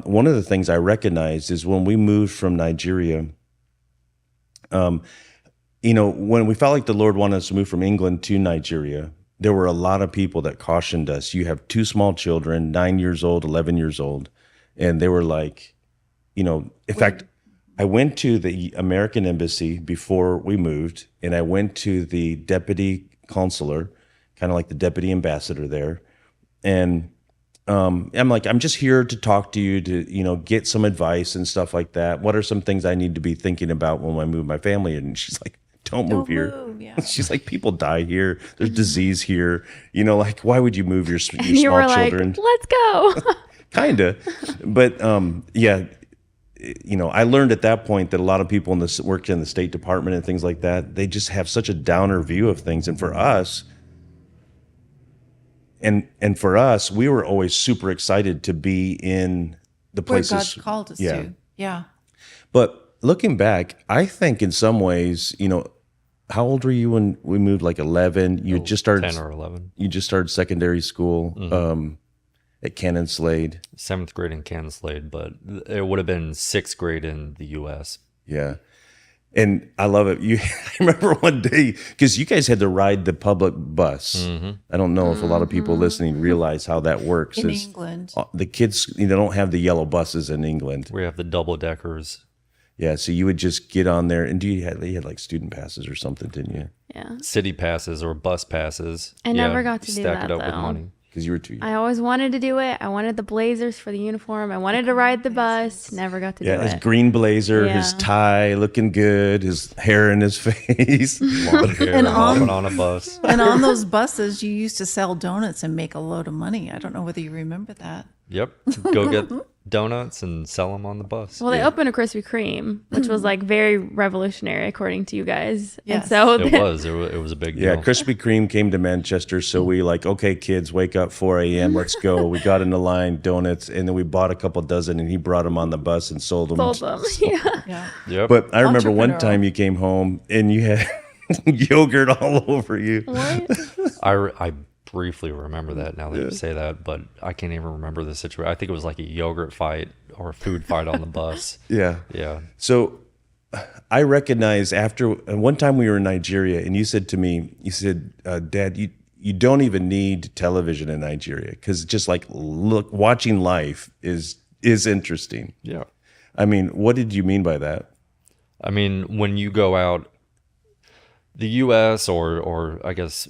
one of the things I recognized is when we moved from Nigeria, when we felt like the Lord wanted us to move from England to Nigeria, there were a lot of people that cautioned us. You have two small children, 9 years old, 11 years old. And they were like, in fact, I went to the American embassy before we moved, and I went to the deputy consular, kind of like the deputy ambassador there. And I'm like, I'm just here to talk to you to, get some advice and stuff like that. What are some things I need to be thinking about when I move my family? And she's like, don't move here. Yeah. She's like, people die here. There's disease here. Like, why would you move your small you were children? Like, let's go. Kinda. But I learned at that point that a lot of people worked in the State Department and things like that. They just have such a downer view of things. And for us, we were always super excited to be in the places where God called us to. Yeah. But looking back, I think in some ways, how old were you when we moved? Like 11. You just started 10 or 11. You just started secondary school at Cannon-Slade. 7th grade in Cannon-Slade, but it would have been 6th grade in the U.S. Yeah. And I love it. I remember one day, because you guys had to ride the public bus. I don't know if a lot of people listening realize how that works. In England. The kids, they don't have the yellow buses in England. We have the double deckers. Yeah, so you would just get on there, and you had like student passes or something, didn't you? Yeah. City passes or bus passes. I never got to do that, stack it up with though. money. Because you were too young. I always wanted to do it. I wanted the blazers for the uniform. I wanted to ride the bus. Never got to do it. His green blazer, his tie looking good, his hair in his face. Long hair, And hopping on a bus. And on those buses, you used to sell donuts and make a load of money. I don't know whether you remember that. Yep. Go get donuts and sell them on the bus. Well, they opened a Krispy Kreme, which was like very revolutionary according to you guys. Yes. And so It was a big deal. Yeah, Krispy Kreme came to Manchester, so we okay, kids, wake up 4 a.m., let's go. We got in the line, donuts, and then we bought a couple dozen, and he brought them on the bus and sold them. Yeah. Yep. But I remember one Entrepreneurial. time you came home, and you had yogurt all over you. What? I briefly remember that now that you say that, but I can't even remember the situation. I think it was like a yogurt fight or a food fight on the bus. Yeah. Yeah. So I recognize after one time we were in Nigeria, and you said to me, Dad, you don't even need television in Nigeria, because just like watching life is interesting. Yeah. I mean, what did you mean by that? I mean, when you go out, the U.S. or I guess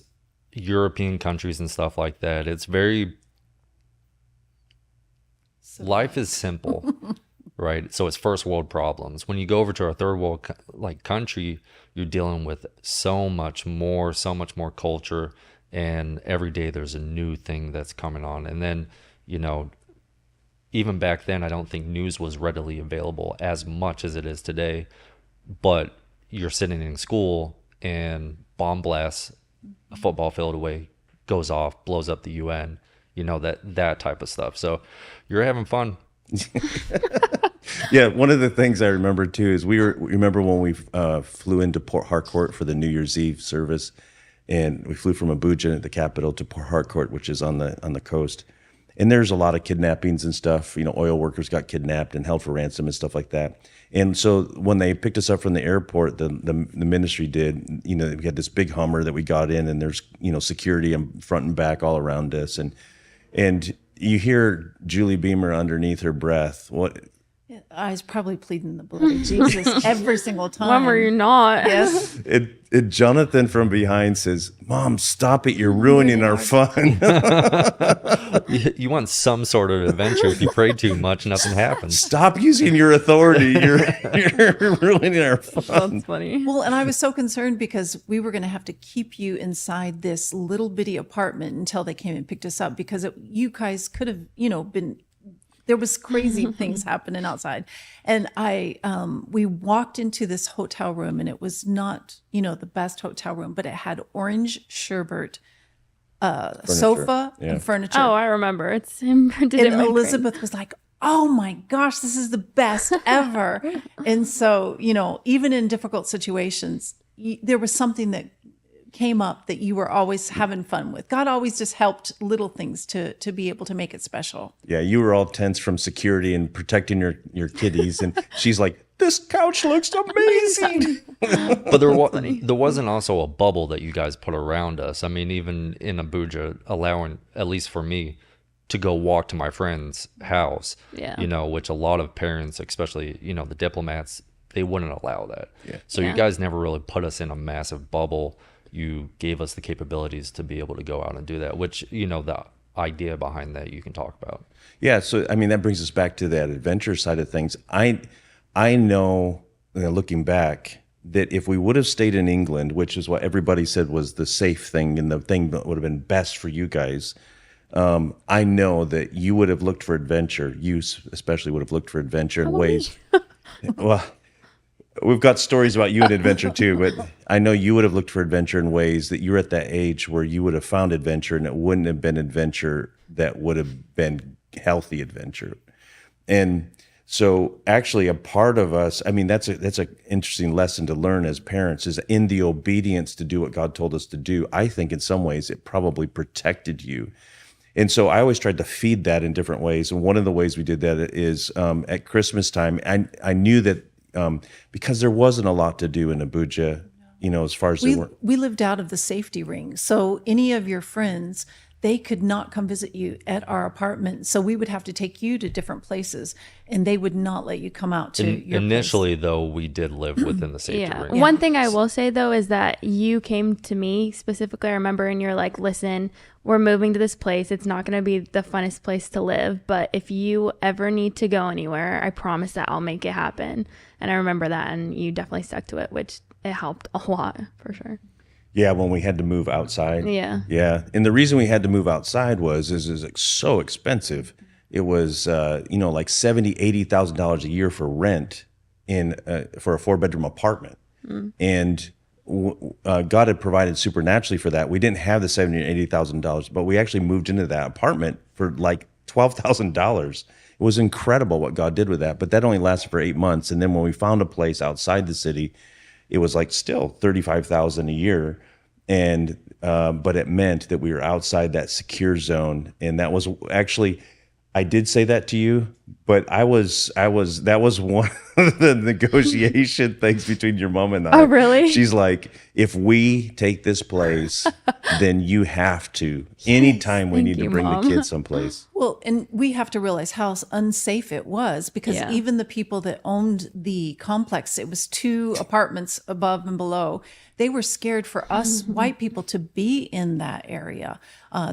European countries and stuff like that, it's very, life is simple, right? So it's first world problems. When you go over to a third world country, you're dealing with so much more culture, and every day there's a new thing that's coming on. And then, even back then, I don't think news was readily available as much as it is today. But you're sitting in school and bomb blasts a football field away, goes off, blows up the UN, that type of stuff. So you're having fun. Yeah, one of the things I remember too is remember when we flew into Port Harcourt for the New Year's Eve service, and we flew from Abuja, the capital, to Port Harcourt, which is on the coast. And there's a lot of kidnappings and stuff. Oil workers got kidnapped and held for ransom and stuff like that. And so when they picked us up from the airport, the ministry did, we had this big Hummer that we got in, and there's, security and front and back all around us. And you hear Julie Beemer underneath her breath. What? I was probably pleading the blood of Jesus every single time. When were you not? Yes. Jonathan from behind says, "Mom, stop it. You're ruining our fun." You want some sort of adventure. If you pray too much, nothing happens. Stop using your authority. You're ruining our fun. That's funny. Well, and I was so concerned because we were going to have to keep you inside this little bitty apartment until they came and picked us up, because you guys could have, been, there was crazy things happening outside. And we walked into this hotel room, and it was not, the best hotel room, but it had orange sherbet, sofa and furniture. Oh, I remember. And Elizabeth was like, "Oh my gosh, this is the best ever." And so, even in difficult situations, there was something that came up that you were always having fun with? God always just helped little things to be able to make it special. Yeah, you were all tense from security and protecting your kitties, and she's like, "This couch looks amazing." But there wasn't also a bubble that you guys put around us. I mean, even in Abuja, allowing, at least for me, to go walk to my friend's house, Yeah. you know, which a lot of parents, especially, you know, the diplomats, they wouldn't allow that. Yeah. So Yeah. you guys never really put us in a massive bubble. You gave us the capabilities to be able to go out and do that, which, you know, the idea behind that you can talk about. Yeah, so I mean that brings us back to that adventure side of things. I know, you know, looking back, that if we would have stayed in England, which is what everybody said was the safe thing and the thing that would have been best for you guys, I know that you would have looked for adventure. You especially would have looked for adventure in ways. Well, we've got stories about you and adventure too, but I know you would have looked for adventure in ways that you're at that age where you would have found adventure, and it wouldn't have been adventure that would have been healthy adventure. And so actually a part of us, I mean, that's an interesting lesson to learn as parents, is in the obedience to do what God told us to do. I think in some ways it probably protected you. And so I always tried to feed that in different ways. And one of the ways we did that is at Christmas time, I knew that because there wasn't a lot to do in Abuja, you know, as far as We lived out of the safety ring. So any of your friends, they could not come visit you at our apartment. So we would have to take you to different places, and they would not let you come out to your Initially, though, we did live within the safety Yeah. ring. One thing I will say though is that you came to me specifically, I remember, and you're like, listen, we're moving to this place. It's not going to be the funnest place to live, but if you ever need to go anywhere, I promise that I'll make it happen. And I remember that, and you definitely stuck to it, which it helped a lot for sure. Yeah, when we had to move outside. Yeah. Yeah. And the reason we had to move outside was it's so expensive. It was you know, like $70,000, $80,000 a year for rent in for a 4-bedroom apartment. And God had provided supernaturally for that. We didn't have the $70,000 or $80,000, but we actually moved into that apartment for like $12,000. It was incredible what God did with that, but that only lasted for 8 months. And then when we found a place outside the city, it was like still $35,000 a year, and but it meant that we were outside that secure zone, and that was actually, I did say that to you, but that was one of the negotiation things between your mom and I. Oh, really? She's like, if we take this place, then you have to. Anytime we Thank need to you, bring Mom. the kids someplace. Well, and we have to realize how unsafe it was, because Yeah. even the people that owned the complex, it was 2 apartments above and below, they were scared for us white people to be in that area.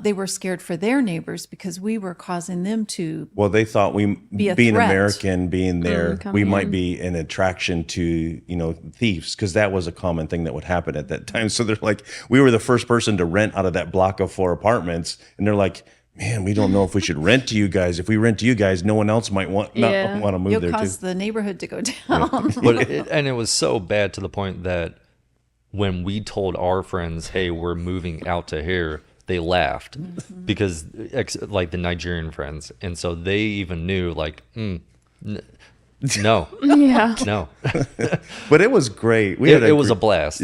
They were scared for their neighbors because we were causing them to. Well, they thought we, Be a being threat. American, being there, we coming might in. be an attraction to, you know, thieves, because that was a common thing that would happen at that time. So they're like, we were the first person to rent out of that block of 4 apartments, and they're like, man, we don't know if we should rent to you guys. If we rent to you guys, no one else might want Yeah. to move You'll there cause too. the neighborhood to go down. But it was so bad to the point that when we told our friends, hey, we're moving out to here, they laughed because like the Nigerian friends. And so they even knew like, no, Yeah. no. But it was great. It was a blast.